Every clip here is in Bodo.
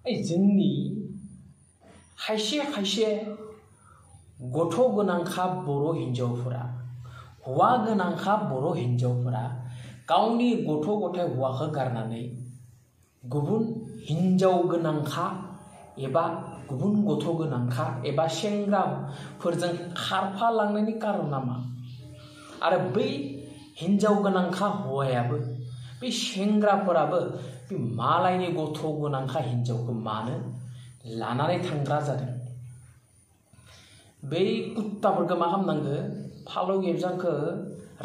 जोंनि खायसे खायसे गथ' गोनांखा बर' हिन्जावफोरा हौवा गोनांखा बर' हिन्जावफोरा गावनि गथ' गथाय हौवाखौ गारनानै गुबुन हिन्जाव गोनांखा एबा गुबुन गथ' गोनांखा एबा सेंग्राफोरजों खारफालांनायनि कारना मा? आरो बै हिन्जाव गोनांखा हौवायाबो बै सेंग्राफोराबो बे मालायनि गथ' गोनांखा हिन्जावखौ मानो लानानै थांग्रा जादों? बै कुत्ताफोरखौ मा खालामनांगो? फालौ गेबजांखौ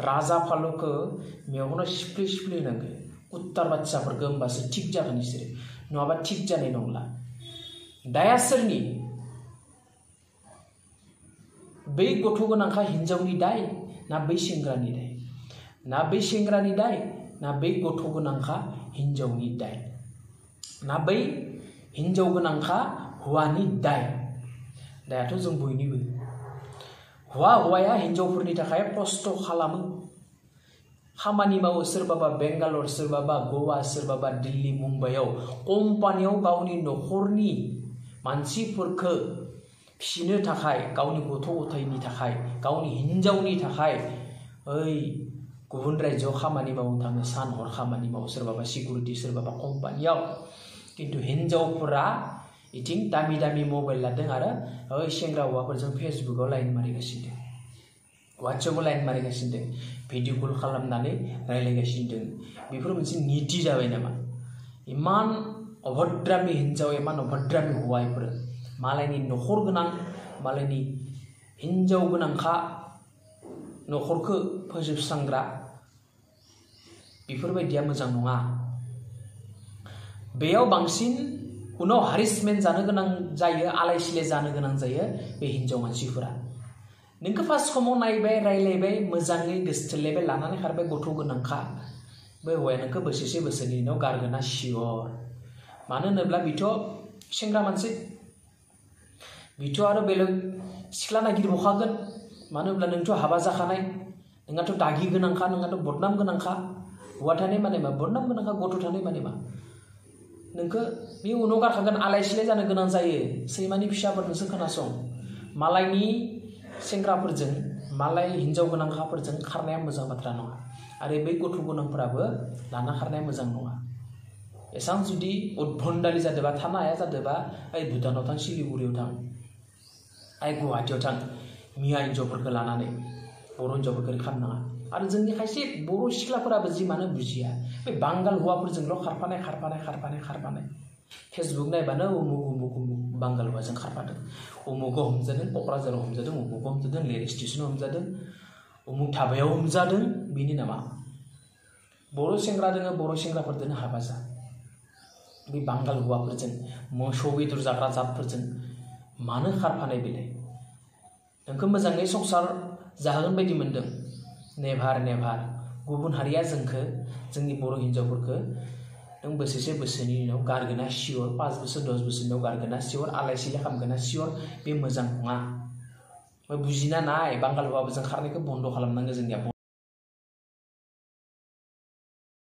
राजा फालौखौ मेगनाव सिफ्ले सिफ्ले होनांगो कुत्तार बाच्चाफोरखौ, होमबासो थिग जागोन बिसोरो, नङाबा थिग जानाय नंला। दाया सोरनि? बै गथ' गोनांखा हिन्जावनि दाय ना बै सेंग्रानि दाय? ना बै सेंग्रानि दाय ना बै गथ' गोनांखा हिन्जावनि दाय? ना बै हिन्जाव गोनांखा हौवानि दाय? दायाथ' जों बयनिबो। हौवाया हिन्जावफोरनि थाखाय खस्थ' खालामो, खामानि मावो, सोरबाबा बेंगालर, सोरबाबा गवा, सोरबाबा दिल्ली, मुम्बाइआव कम्पानियाव गावनि न'खरनि मानसिफोरखौ फिसिनो थाखाय, गावनि गथ' गथायनि थाखाय, गावनि हिन्जावनि थाखाय गुबुन रायजोआव खामानि मावनो थाङो, सान हर खामानि मावो, सोरबाबा सिकिउरिटि, सोरबाबा कम्पानियाव। खिन्थु हिन्जावफोरा इथिं दामि दामि मबाइल लादों आरो सेंग्रा हौवाफोरजों फेसबुकाव लाइन मारिगासिनो दं, वाट्सएपआव लाइन मारिगासिनो दं, भिडिअ कल खालामनानै रायज्लायगासिनो दं। बेफोर मोनसे नीति जाबाय नामा? इमान अभद्रामि हिन्जाव, इमान अभद्रामि हौवा, बेफोरो मालायनि न'खर गोनां, मालायनि हिन्जाव गोनांखा न'खरखौ फोजोबस्रांग्रा, बेफोरबायदिया मोजां नङा। बेयाव बांसिन उनाव हारिसमेन्ट जानो गोनां जायो, आलाय सिलाय जानो गोनां जायो बे हिन्जाव मानसिफोरा। नोंखौ फार्स्ट समाव नायबाय, रायलायबाय, मोजाङै गोसोथोलायबाय, लानानै खारबाय, गथ' गोनांखा, बे हौवाया नोंखौ बोसोरसे बोसोरनि उनाव गारगोना सियर। मानो होनोब्ला बिथ' सेंग्रा मानसि, बिथ' आरो बेलेग सिख्ला नागिरबावखागोन। मानो होनब्ला नोंथ' हाबा जाखानाय, नोंहाथ' दागि गोनांखा, नोंहाथ' बदनाम गोनांखा। हौवा थानाय माने मा? बदनाम गोनांखा। गथ' थानाय माने मा? नोंखौ बे उनाव गारखागोन, आलाय सिलाय जानो गोनां जायो। सैमानि फिसाफोर नोंसो खोनासं, मालायनि सेंग्राफोरजों, मालाय हिन्जाव गोनांखाफोरजों खारनाया मोजां बाथ्रा नङा। आरो बै गथ' गोनांफोराबो लाना खारनाया मोजां नङा। एसां जुदि उद्भन्डालि जादोंबा, थानो हाया जादोंबा, भुटानाव थां, सिलिगुरियाव थां, गुवाहाटियाव थां, मिया हिन्जावफोरखौ लानानै, बर' हिन्जावफोरखौ खालामनाङा। आरो जोंनि खायसे बर' सिख्लाफोराबो जि मानो बुजिया, बे बांगाल हौवाफोरजोंल' खारफानाय। फेसबुक नायबानो उमुक उमुक उमुक बांगाल हौवाजों खारफादों, उमुकआव हमजादों, क'क्राझाराव हमजादों, उमुकआव हमजादों, लेर स्टेसनाव हमजादों, उमुक धाबायाव हमजादों। बेनि नामा? बर' सेंग्रा दोङो, बर' सेंग्राफोरजों हाबा जा। बे बांगाल हौवाफोरजों, मोसौ बेदर जाग्रा जातफोरजों मानो खारफानाय बेलाय? नोंखौ मोजाङै संसार जाहोगोन बायदि मोनदों? नेभार। गुबुन हारिया जोंखौ, जोंनि बर' हिन्जावफोरखौ नों बोसोरसे बोसोरनि उनाव गारगोना सियर, 5 बोसोर 10 बोसोरनि उनाव गारगोना सियर, आलाय सिलाय खालामगोना सियर। बे मोजां नङा। बुजिना नाय, बांगाल हौवाफोरजों खारनायखौ बन्द' खालामनांगौ जोंनिया।